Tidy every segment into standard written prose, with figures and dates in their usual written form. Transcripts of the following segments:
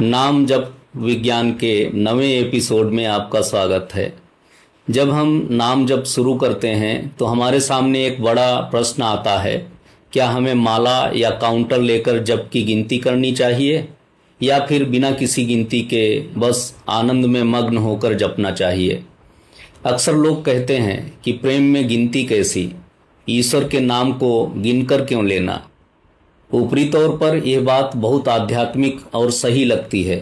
नाम जप विज्ञान के नवे एपिसोड में आपका स्वागत है। जब हम नाम जप शुरू करते हैं तो हमारे सामने एक बड़ा प्रश्न आता है, क्या हमें माला या काउंटर लेकर जप की गिनती करनी चाहिए या फिर बिना किसी गिनती के बस आनंद में मग्न होकर जपना चाहिए। अक्सर लोग कहते हैं कि प्रेम में गिनती कैसी, ईश्वर के नाम को गिनकर क्यों लेना। ऊपरी तौर पर यह बात बहुत आध्यात्मिक और सही लगती है,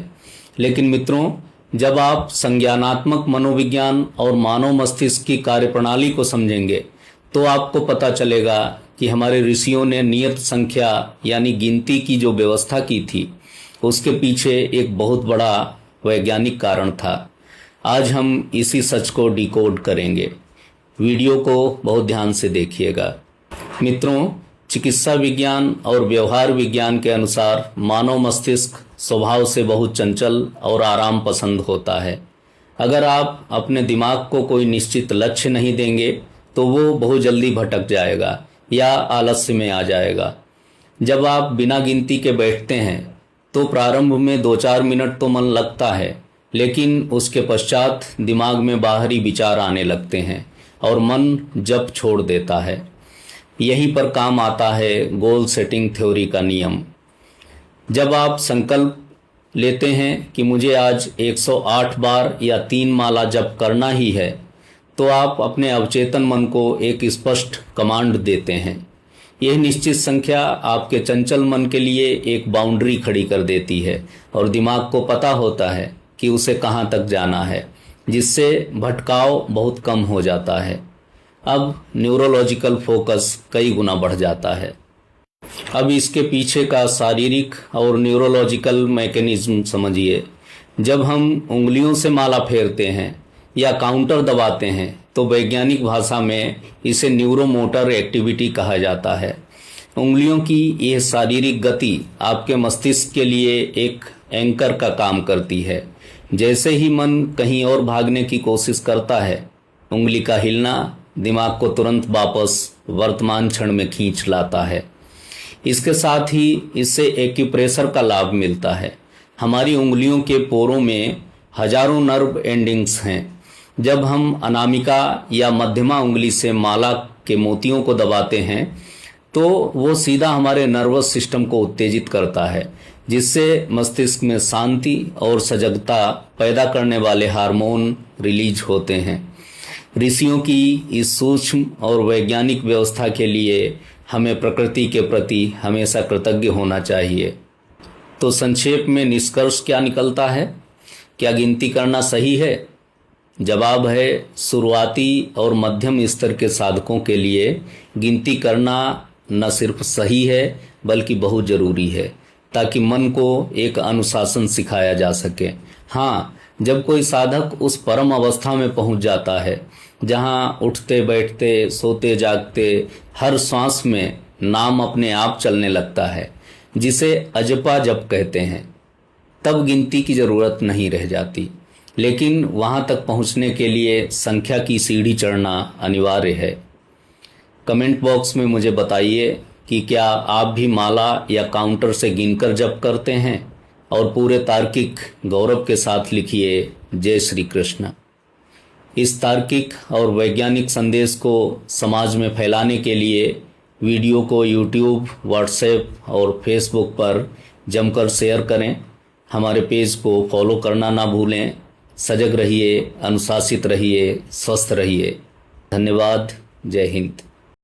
लेकिन मित्रों, जब आप संज्ञानात्मक मनोविज्ञान और मानव मस्तिष्क की कार्यप्रणाली को समझेंगे तो आपको पता चलेगा कि हमारे ऋषियों ने नियत संख्या यानी गिनती की जो व्यवस्था की थी उसके पीछे एक बहुत बड़ा वैज्ञानिक कारण था। आज हम इसी सच को डिकोड करेंगे। वीडियो को बहुत ध्यान से देखिएगा। मित्रों, चिकित्सा विज्ञान और व्यवहार विज्ञान के अनुसार मानव मस्तिष्क स्वभाव से बहुत चंचल और आराम पसंद होता है। अगर आप अपने दिमाग को कोई निश्चित लक्ष्य नहीं देंगे तो वो बहुत जल्दी भटक जाएगा या आलस्य में आ जाएगा। जब आप बिना गिनती के बैठते हैं तो प्रारंभ में 2-4 मिनट तो मन लगता है, लेकिन उसके पश्चात दिमाग में बाहरी विचार आने लगते हैं और मन जप छोड़ देता है। यहीं पर काम आता है गोल सेटिंग थ्योरी का नियम। जब आप संकल्प लेते हैं कि मुझे आज 108 बार या 3 माला जप करना ही है, तो आप अपने अवचेतन मन को एक स्पष्ट कमांड देते हैं। यह निश्चित संख्या आपके चंचल मन के लिए एक बाउंड्री खड़ी कर देती है और दिमाग को पता होता है कि उसे कहाँ तक जाना है, जिससे भटकाव बहुत कम हो जाता है। अब न्यूरोलॉजिकल फोकस कई गुना बढ़ जाता है। अब इसके पीछे का शारीरिक और न्यूरोलॉजिकल मैकेनिज्म समझिए। जब हम उंगलियों से माला फेरते हैं या काउंटर दबाते हैं तो वैज्ञानिक भाषा में इसे न्यूरोमोटर एक्टिविटी कहा जाता है। उंगलियों की यह शारीरिक गति आपके मस्तिष्क के लिए एक एंकर का काम करती है। जैसे ही मन कहीं और भागने की कोशिश करता है, उंगली का हिलना दिमाग को तुरंत वापस वर्तमान क्षण में खींच लाता है। इसके साथ ही इससे एक्यूप्रेशर का लाभ मिलता है। हमारी उंगलियों के पोरों में हजारों नर्व एंडिंग्स हैं। जब हम अनामिका या मध्यमा उंगली से माला के मोतियों को दबाते हैं तो वो सीधा हमारे नर्वस सिस्टम को उत्तेजित करता है, जिससे मस्तिष्क में शांति और सजगता पैदा करने वाले हार्मोन रिलीज होते हैं। ऋषियों की इस सूक्ष्म और वैज्ञानिक व्यवस्था के लिए हमें प्रकृति के प्रति हमेशा कृतज्ञ होना चाहिए। तो संक्षेप में निष्कर्ष क्या निकलता है? क्या गिनती करना सही है? जवाब है, शुरुआती और मध्यम स्तर के साधकों के लिए गिनती करना न सिर्फ सही है बल्कि बहुत ज़रूरी है, ताकि मन को एक अनुशासन सिखाया जा सके। हाँ, जब कोई साधक उस परम अवस्था में पहुंच जाता है जहां उठते बैठते सोते जागते हर सांस में नाम अपने आप चलने लगता है, जिसे अजपा जप कहते हैं, तब गिनती की ज़रूरत नहीं रह जाती। लेकिन वहां तक पहुंचने के लिए संख्या की सीढ़ी चढ़ना अनिवार्य है। कमेंट बॉक्स में मुझे बताइए कि क्या आप भी माला या काउंटर से गिनकर जप करते हैं, और पूरे तार्किक गौरव के साथ लिखिए जय श्री कृष्ण। इस तार्किक और वैज्ञानिक संदेश को समाज में फैलाने के लिए वीडियो को यूट्यूब, व्हाट्सएप और फेसबुक पर जमकर शेयर करें। हमारे पेज को फॉलो करना ना भूलें। सजग रहिए, अनुशासित रहिए, स्वस्थ रहिए। धन्यवाद। जय हिंद।